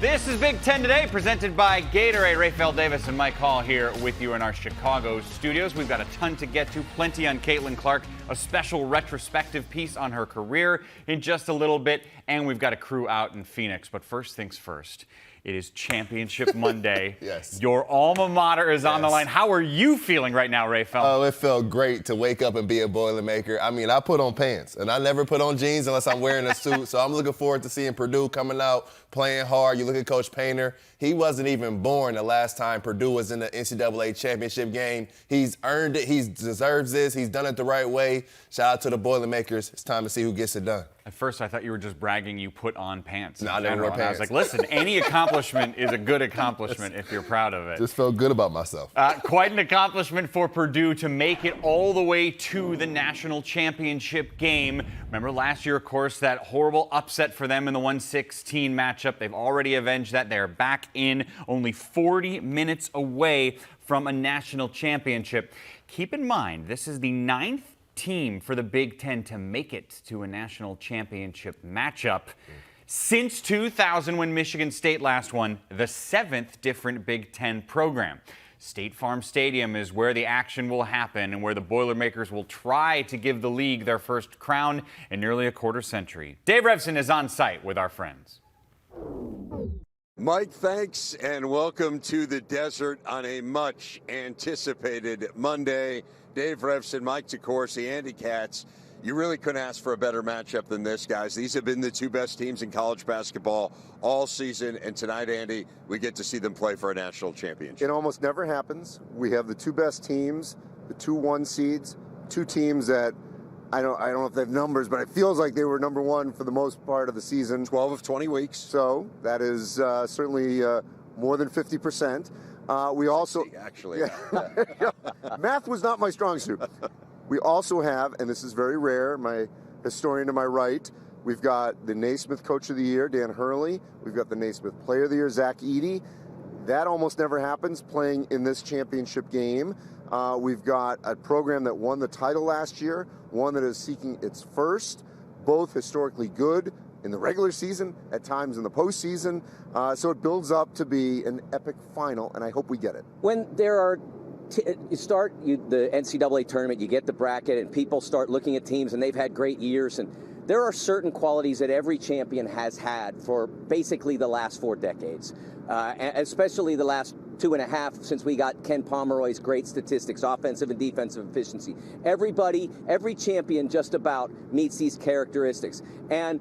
This is Big Ten Today, presented by Gatorade. Rafael Davis and Mike Hall here with you in our Chicago studios. We've got a ton to get to, plenty on Caitlin Clark, a special retrospective piece on her career in just a little bit, and we've got a crew out in Phoenix. But first things first, it is Championship Monday. Yes. Your alma mater is on the line. How are you feeling right now, Rafael? Oh, it felt great to wake up and be a Boilermaker. I mean, I put on pants, and I never put on jeans unless I'm wearing a suit. So I'm looking forward to seeing Purdue coming out, playing hard. You look at Coach Painter. He wasn't even born the last time Purdue was in the NCAA championship game. He's earned it. He deserves this. He's done it the right way. Shout out to the Boilermakers. It's time to see who gets it done. At first, I thought you were just bragging you put on pants. No, I never wear pants. I was like, listen, any accomplishment is a good accomplishment if you're proud of it. Just felt good about myself. Quite an accomplishment for Purdue to make it all the way to the national championship game. Remember last year, of course, that horrible upset for them in the 116 matchup. They've already avenged that. They're back in, only 40 minutes away from a national championship. Keep in mind, this is the 9th team for the Big Ten to make it to a national championship matchup since 2000, when Michigan State last won, the 7th different Big Ten program. State Farm Stadium is where the action will happen and where the Boilermakers will try to give the league their first crown in nearly a quarter century. Dave Revson is on site with our friends. Mike, thanks, and welcome to the desert on a much anticipated Monday. Dave Revson, Mike DeCourcy, Andy Katz. You really couldn't ask for a better matchup than this, guys. These have been the two best teams in college basketball all season, and tonight, Andy, we get to see them play for a national championship. It almost never happens. We have the two best teams, the 2-1 seeds, two teams that I don't know if they have numbers, but it feels like they were number one for the most part of the season. 12 of 20 weeks. So that is certainly more than 50%. We also actually, yeah. Math was not my strong suit. We also have, and this is very rare, my historian to my right, we've got the Naismith Coach of the Year, Dan Hurley. We've got the Naismith Player of the Year, Zach Edey. That almost never happens playing in this championship game. We've got a program that won the title last year, one that is seeking its first, both historically good in the regular season, at times in the postseason. So it builds up to be an epic final, and I hope we get it. When there are you start the NCAA tournament, you get the bracket, and people start looking at teams, and they've had great years. And there are certain qualities that every champion has had for basically the last 4 decades, especially the last 2.5 since we got Ken Pomeroy's great statistics, offensive and defensive efficiency. Every champion just about meets these characteristics. And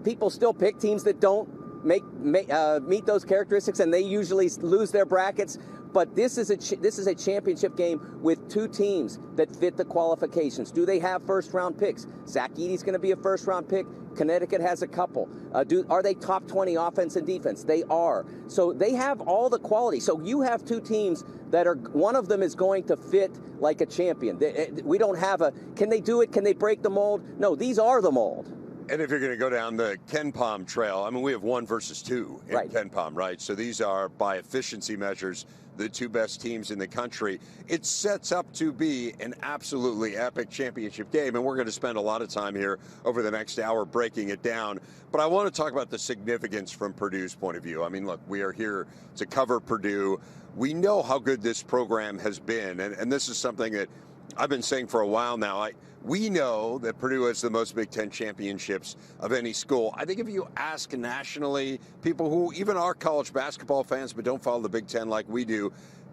people still pick teams that don't meet those characteristics, and they usually lose their brackets. But this is a championship game with two teams that fit the qualifications. Do they have first-round picks? Zach Edey's going to be a first-round pick. Connecticut has a couple. Are they top 20 offense and defense? They are. So they have all the quality. So you have two teams that are, one of them is going to fit like a champion. We don't have can they do it? Can they break the mold? No, these are the mold. And if you're going to go down the Ken Pom trail, I mean, we have 1 versus 2 in right. Ken Pom, right? So these are, by efficiency measures, the two best teams in the country. It sets up to be an absolutely epic championship game, and we're going to spend a lot of time here over the next hour breaking it down. But I want to talk about the significance from Purdue's point of view. I mean, look, we are here to cover Purdue. We know how good this program has been, and this is something that I've been saying for a while now. We know that Purdue has the most Big Ten championships of any school. I think if you ask nationally, people who even are college basketball fans but don't follow the Big Ten like we do,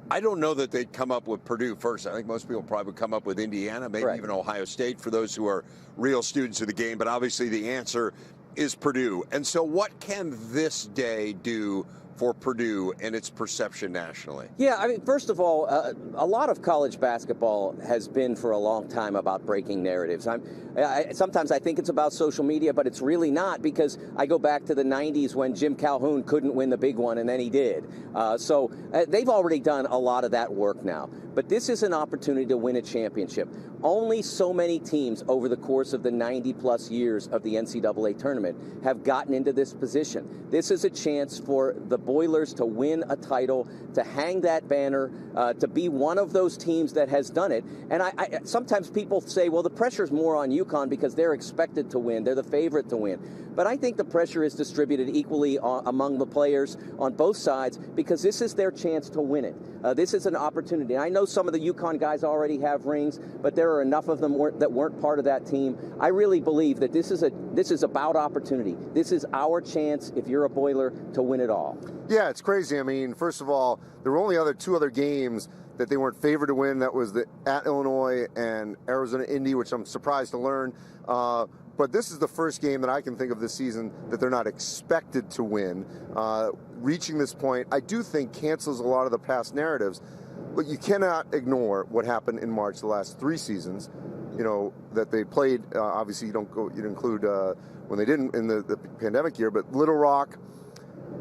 I don't know that they'd come up with Purdue first. I think most people probably would come up with Indiana, maybe even Ohio State for those who are real students of the game. But obviously the answer is Purdue. And so what can this day do for Purdue and its perception nationally? Yeah, I mean, first of all, a lot of college basketball has been for a long time about breaking narratives. Sometimes I think it's about social media, but it's really not, because I go back to the 90s when Jim Calhoun couldn't win the big one, and then he did. So they've already done a lot of that work now. But this is an opportunity to win a championship. Only so many teams over the course of the 90-plus years of the NCAA tournament have gotten into this position. This is a chance for the Boilers to win a title, to hang that banner, to be one of those teams that has done it. And I sometimes people say, well, the pressure's more on UConn because they're expected to win. They're the favorite to win. But I think the pressure is distributed equally among the players on both sides because this is their chance to win it. This is an opportunity. I know some of the UConn guys already have rings, but there are enough of them that weren't part of that team. I really believe that this is about opportunity. This is our chance, if you're a Boiler, to win it all. Yeah, it's crazy. I mean, first of all, there were only two other games that they weren't favored to win. That was at Illinois and Arizona Indy, which I'm surprised to learn. But this is the first game that I can think of this season that they're not expected to win. Reaching this point, I do think cancels a lot of the past narratives. But you cannot ignore what happened in March the last 3 seasons. You know, that they played. Obviously, you include when they didn't in the pandemic year. But Little Rock,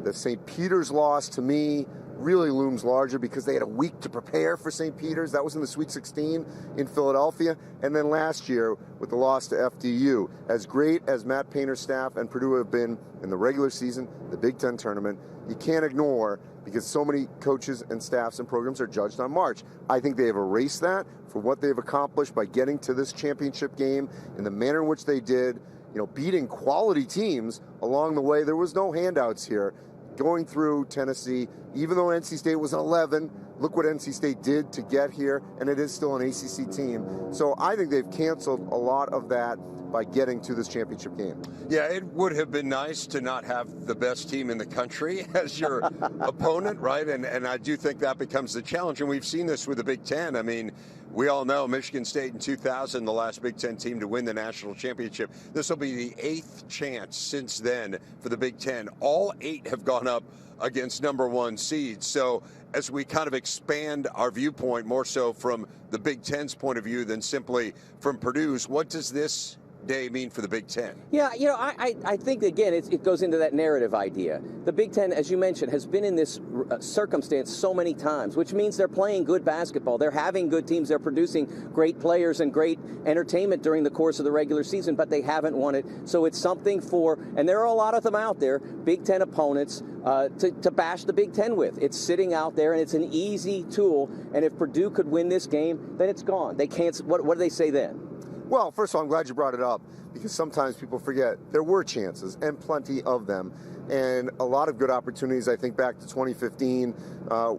the St. Peter's loss to me really looms larger because they had a week to prepare for St. Peter's. That was in the Sweet 16 in Philadelphia. And then last year with the loss to FDU. As great as Matt Painter's staff and Purdue have been in the regular season, the Big Ten tournament, you can't ignore because so many coaches and staffs and programs are judged on March. I think they have erased that for what they've accomplished by getting to this championship game in the manner in which they did, you know, beating quality teams along the way. There was no handouts here. Going through Tennessee, even though NC State was 11, look what NC State did to get here, and it is still an ACC team. So I think they've canceled a lot of that by getting to this championship game. Yeah, it would have been nice to not have the best team in the country as your opponent, right? And I do think that becomes the challenge, and we've seen this with the Big Ten. I mean, we all know Michigan State in 2000, the last Big Ten team to win the national championship. This will be the 8th chance since then for the Big Ten. All 8 have gone up against #1 seeds. So as we kind of expand our viewpoint more so from the Big Ten's point of view than simply from Purdue's, what does this day mean for the Big Ten? Yeah, you know, I think, again, it goes into that narrative idea. The Big Ten, as you mentioned, has been in this circumstance so many times, which means they're playing good basketball. They're having good teams. They're producing great players and great entertainment during the course of the regular season, but they haven't won it. So it's something for, and there are a lot of them out there, Big Ten opponents, to bash the Big Ten with. It's sitting out there, and it's an easy tool. And if Purdue could win this game, then it's gone. They can't. What do they say then? Well, first of all, I'm glad you brought it up because sometimes people forget there were chances and plenty of them and a lot of good opportunities. I think back to 2015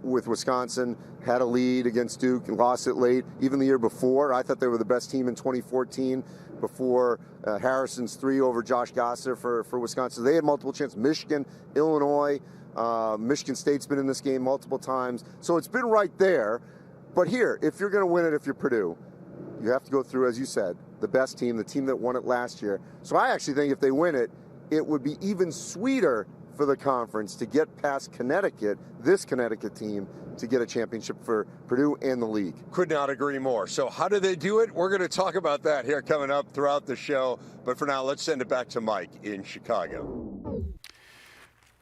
with Wisconsin, had a lead against Duke and lost it late. Even the year before, I thought they were the best team in 2014 before Harrison's 3 over Josh Gasser for Wisconsin. They had multiple chances. Michigan, Illinois, Michigan State's been in this game multiple times. So it's been right there. But here, if you're going to win it, if you're Purdue, you have to go through, as you said, the best team, the team that won it last year. So I actually think if they win it, it would be even sweeter for the conference to get past Connecticut, this Connecticut team, to get a championship for Purdue and the league. Could not agree more. So how do they do it? We're going to talk about that here coming up throughout the show. But for now, let's send it back to Mike in Chicago.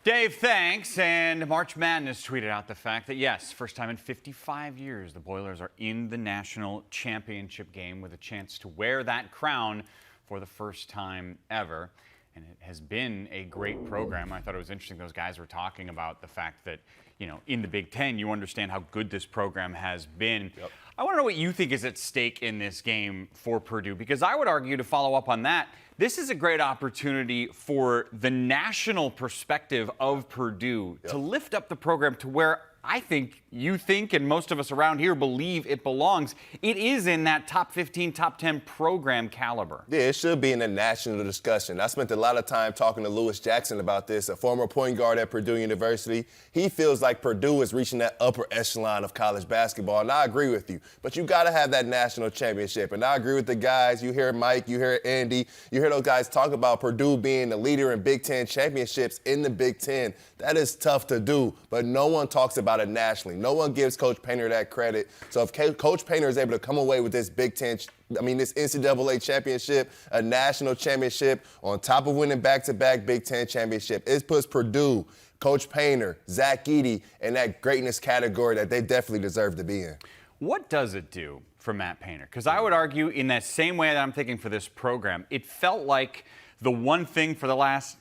Dave, thanks. And March Madness tweeted out the fact that, yes, first time in 55 years, the Boilers are in the national championship game with a chance to wear that crown for the first time ever. And it has been a great program. I thought it was interesting those guys were talking about the fact that, you know, in the Big Ten, you understand how good this program has been. Yep. I want to know what you think is at stake in this game for Purdue, because I would argue, to follow up on that, this is a great opportunity for the national perspective of Purdue to lift up the program to where I think you think, and most of us around here believe it belongs. It is in that top 15, top 10 program caliber. Yeah, it should be in the national discussion. I spent a lot of time talking to Lewis Jackson about this, a former point guard at Purdue University. He feels like Purdue is reaching that upper echelon of college basketball, and I agree with you. But you got to have that national championship, and I agree with the guys. You hear Mike, you hear Andy, you hear those guys talk about Purdue being the leader in Big Ten championships in the Big Ten. That is tough to do, but no one talks about it nationally. No one gives Coach Painter that credit. So if Coach Painter is able to come away with this this NCAA championship, a national championship, on top of winning back-to-back Big Ten championship, it puts Purdue, Coach Painter, Zach Edey in that greatness category that they definitely deserve to be in. What does it do for Matt Painter? Because I would argue, in that same way that I'm thinking for this program, it felt like the one thing for the last,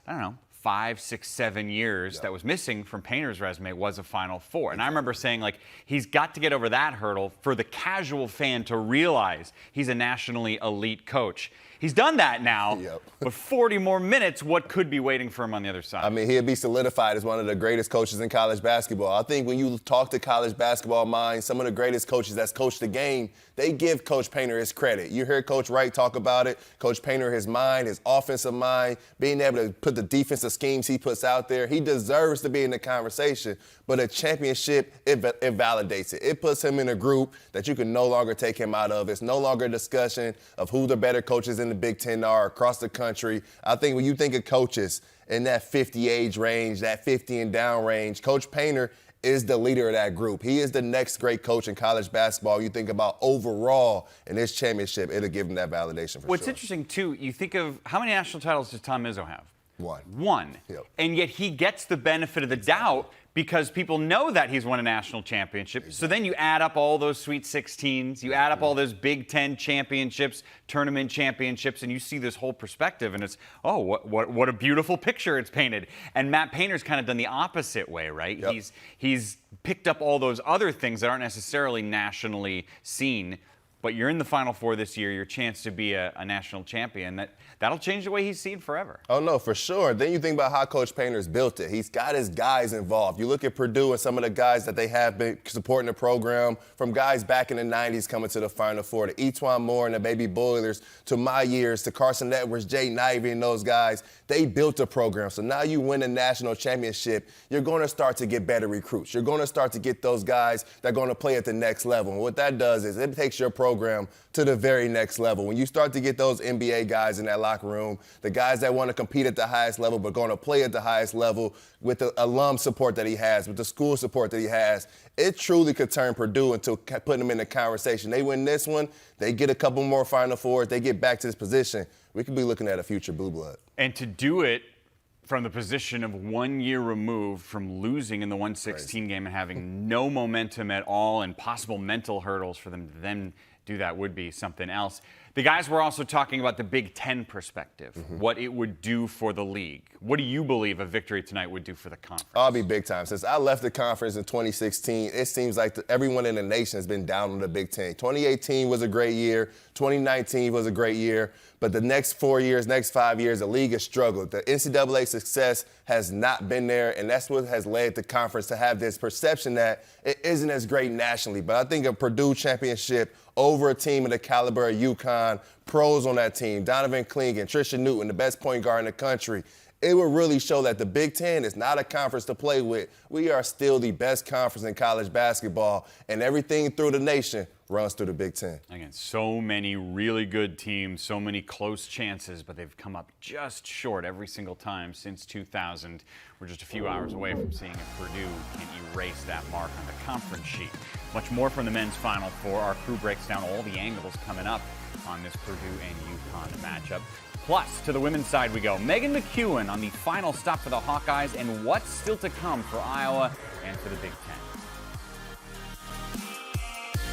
5, 6, 7 years that was missing from Painter's resume was a Final Four. And I remember saying, he's got to get over that hurdle for the casual fan to realize he's a nationally elite coach. He's done that now, Yep. but 40 more minutes, what could be waiting for him on the other side? I mean, he'll be solidified as one of the greatest coaches in college basketball. I think when you talk to college basketball minds, some of the greatest coaches that's coached the game, they give Coach Painter his credit. You hear Coach Wright talk about it. Coach Painter, his mind, his offensive mind, being able to put the defensive schemes he puts out there. He deserves to be in the conversation, but a championship, it validates it. It puts him in a group that you can no longer take him out of. It's no longer a discussion of who the better coaches in the Big Ten are across the country. I think when you think of coaches in that 50 age range, that 50 and down range, Coach Painter is the leader of that group. He is the next great coach in college basketball. You think about overall in this championship, it'll give him that validation for sure. What's interesting, too, you think of how many national titles does Tom Izzo have? One. Yep. And yet he gets the benefit of the doubt because people know that he's won a national championship. Exactly. So then you add up all those Sweet 16s, you add up all those Big Ten championships, tournament championships, and you see this whole perspective, and it's, oh, what a beautiful picture it's painted. And Matt Painter's kind of done the opposite way, right? Yep. He's picked up all those other things that aren't necessarily nationally seen, but you're in the Final Four this year, your chance to be a national champion, that'll change the way he's seen forever. Oh, no, for sure. Then you think about how Coach Painter's built it. He's got his guys involved. You look at Purdue and some of the guys that they have been supporting the program, from guys back in the 90s coming to the Final Four, to Etwan Moore and the Baby Boilers, to my years, to Carson Edwards, Jay Knivey and those guys. They built a program. So now you win a national championship, you're going to start to get better recruits. You're going to start to get those guys that are going to play at the next level. And what that does is it takes your program to the very next level. When you start to get those NBA guys in that locker room, the guys that want to compete at the highest level but going to play at the highest level with the alum support that he has, with the school support that he has, it truly could turn Purdue into putting them in the conversation. They win this one, they get a couple more Final Fours, they get back to this position. We could be looking at a future blue blood. And to do it from the position of 1 year removed from losing in the 116 game and having no momentum at all and possible mental hurdles for them to then do that would be something else. The guys were also talking about the Big Ten perspective, what it would do for the league. What do you believe a victory tonight would do for the conference? I'll be big time. Since I left the conference in 2016, it seems like everyone in the nation has been down on the Big Ten. 2018 was a great year. 2019 was a great year. But the next 4 years, next 5 years, the league has struggled. The NCAA success has not been there, and that's what has led the conference to have this perception that it isn't as great nationally. But I think a Purdue championship over a team of the caliber of UConn, pros on that team, Donovan Clingan, Trisha Newton, the best point guard in the country, it will really show that the Big Ten is not a conference to play with. We are still the best conference in college basketball, and everything through the nation runs through the Big Ten. Again, so many really good teams, so many close chances, but they've come up just short every single time since 2000. We're just a few hours away from seeing if Purdue can erase that mark on the conference sheet. Much more from the men's Final Four. Our crew breaks down all the angles coming up on this Purdue and UConn matchup. Plus, to the women's side we go. Megan McEwen on the final stop for the Hawkeyes and what's still to come for Iowa and for the Big Ten.